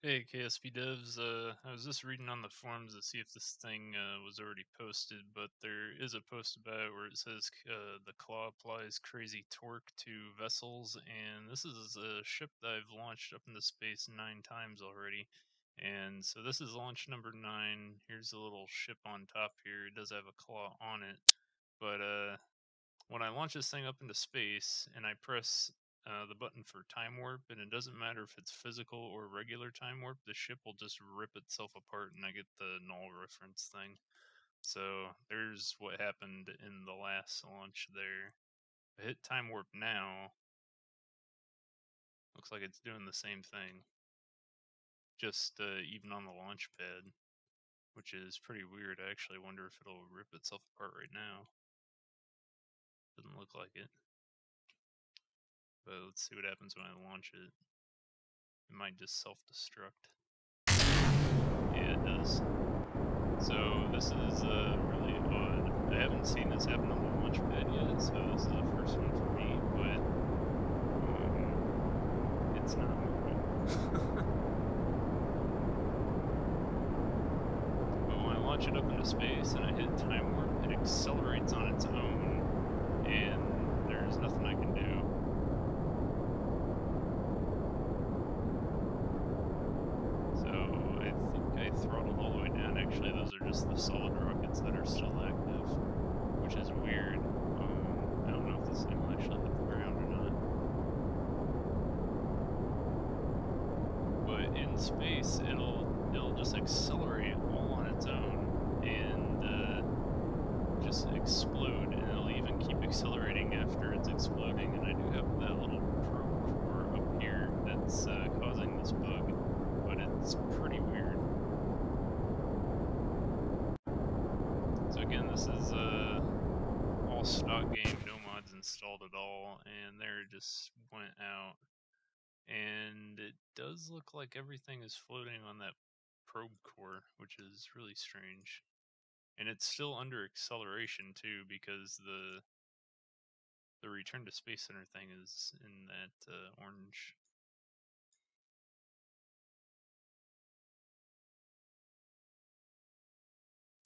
Hey KSP devs, I was just reading on the forums to see if this thing was already posted, but there is a post about it where it says the claw applies crazy torque to vessels, and this is a ship that I've launched up into space 9 times already. And so this is launch number 9. Here's a little ship on top here. It does have a claw on it, but when I launch this thing up into space and I press the button for time warp, and it doesn't matter if it's physical or regular time warp, the ship will just rip itself apart, and I get the null reference thing. So there's what happened in the last launch there. I hit time warp now. Looks like it's doing the same thing, just even on the launch pad, which is pretty weird. I actually wonder if it'll rip itself apart right now. Doesn't look like it. But let's see what happens when I launch it. It might just self-destruct. Yeah, it does. So this is really odd. I haven't seen this happen on the launch pad yet, so this is the first one for me, but it's not moving. But when I launch it up into space and I hit time warp, it accelerates on its own, and there's nothing I can do. I throttled all the way down. Actually, those are just the solid rockets that are still active, which is weird. I don't know if this thing will actually hit the ground or not. But in space, it'll just accelerate all on its own and just explode, and it'll even keep accelerating after it's exploding. And I do have that little probe core up here that's causing this bug, but it's pretty weird. So again, this is all stock game, no mods installed at all, and there it just went out. And it does look like everything is floating on that probe core, which is really strange. And it's still under acceleration too, because the return to space center thing is in that orange.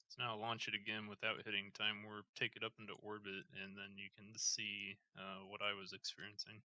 So now I'll launch it again without hitting time warp, take it up into orbit, and then you can see what I was experiencing.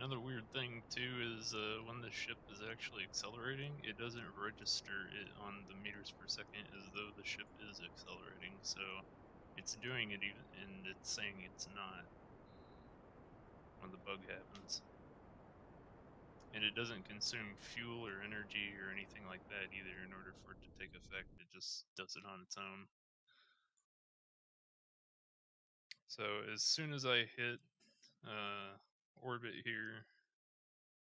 Another weird thing too is when the ship is actually accelerating, it doesn't register it on the meters per second as though the ship is accelerating. So it's doing it even, and it's saying it's not when the bug happens. And it doesn't consume fuel or energy or anything like that either in order for it to take effect. It just does it on its own. So as soon as I hit orbit here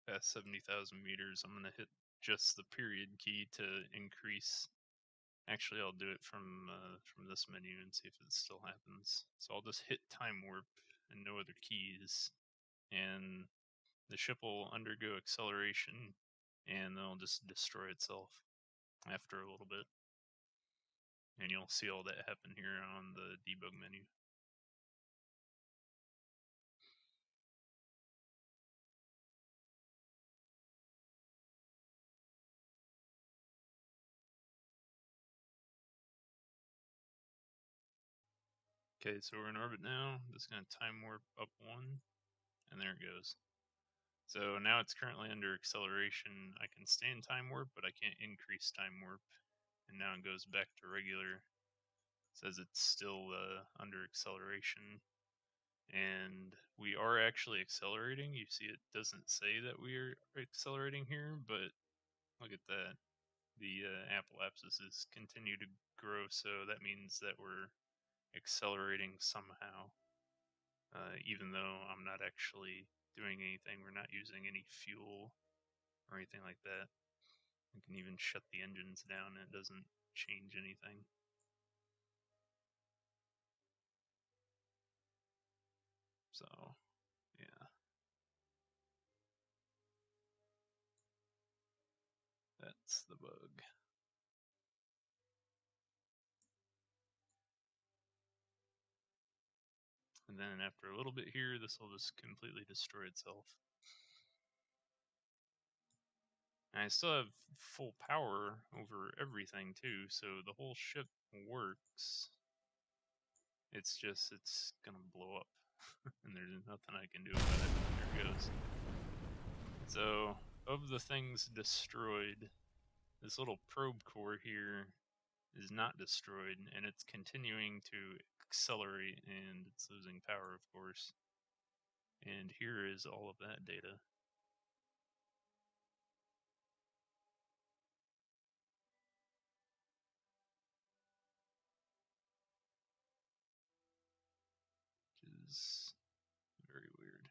past 70,000 meters, I'm going to hit just the period key to increase. Actually, I'll do it from this menu and see if it still happens. So I'll just hit time warp and no other keys, and the ship will undergo acceleration, and then it'll just destroy itself after a little bit. And you'll see all that happen here on the debug menu. Okay, so we're in orbit now. I'm just going to time warp up one, and there it goes. So now it's currently under acceleration. I can stay in time warp, but I can't increase time warp. And now it goes back to regular. It says it's still under acceleration. And we are actually accelerating. You see it doesn't say that we are accelerating here, but look at that. The apoapses continue to grow, so that means that we're accelerating somehow. Even though I'm not actually doing anything, we're not using any fuel or anything like that. We can even shut the engines down and it doesn't change anything. So, yeah. That's the bug. And then after a little bit here, this will just completely destroy itself. And I still have full power over everything too, so the whole ship works. It's just, it's gonna blow up. And there's nothing I can do about it. There it goes. So, of the things destroyed, this little probe core here is not destroyed, and it's continuing to accelerate, and it's losing power, of course. And here is all of that data. Which is very weird.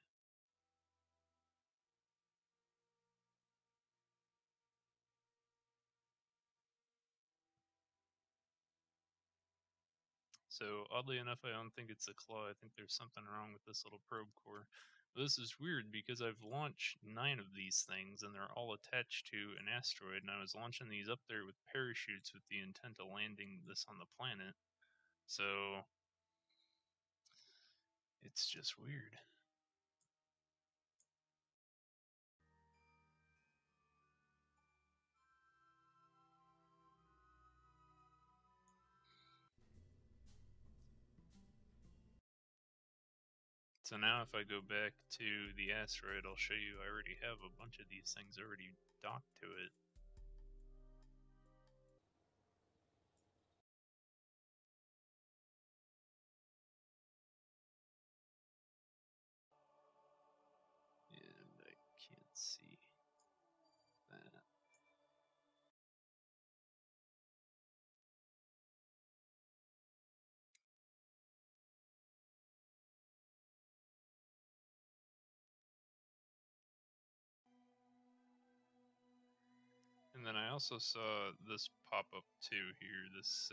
So oddly enough, I don't think it's a claw. I think there's something wrong with this little probe core. But this is weird because I've launched 9 of these things and they're all attached to an asteroid, and I was launching these up there with parachutes with the intent of landing this on the planet. So it's just weird. So now if I go back to the asteroid, I'll show you I already have a bunch of these things already docked to it. And I can't see that. And then I also saw this pop up too here. This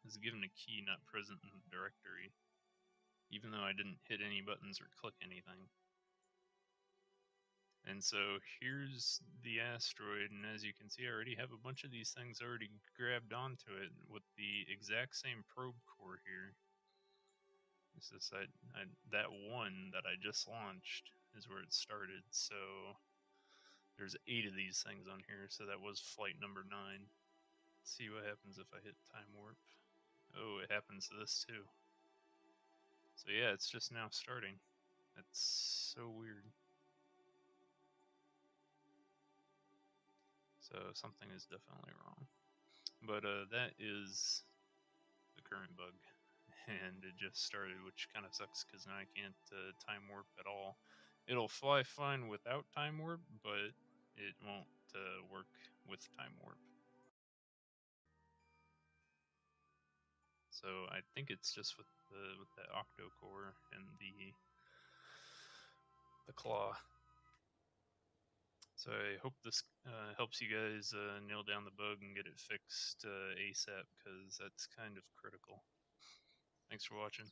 is given a key not present in the directory, even though I didn't hit any buttons or click anything. And so here's the asteroid, and as you can see, I already have a bunch of these things already grabbed onto it with the exact same probe core here. It's just that one that I just launched is where it started. So there's 8 of these things on here, so that was flight number 9. Let's see what happens if I hit time warp. Oh, it happens to this too. So yeah, it's just now starting. That's so weird. So something is definitely wrong. But that is the current bug, and it just started, which kind of sucks because now I can't time warp at all. It'll fly fine without time warp, but it won't work with time warp. So I think it's just with the octo core and the claw. So I hope this helps you guys nail down the bug and get it fixed ASAP, because that's kind of critical. Thanks for watching.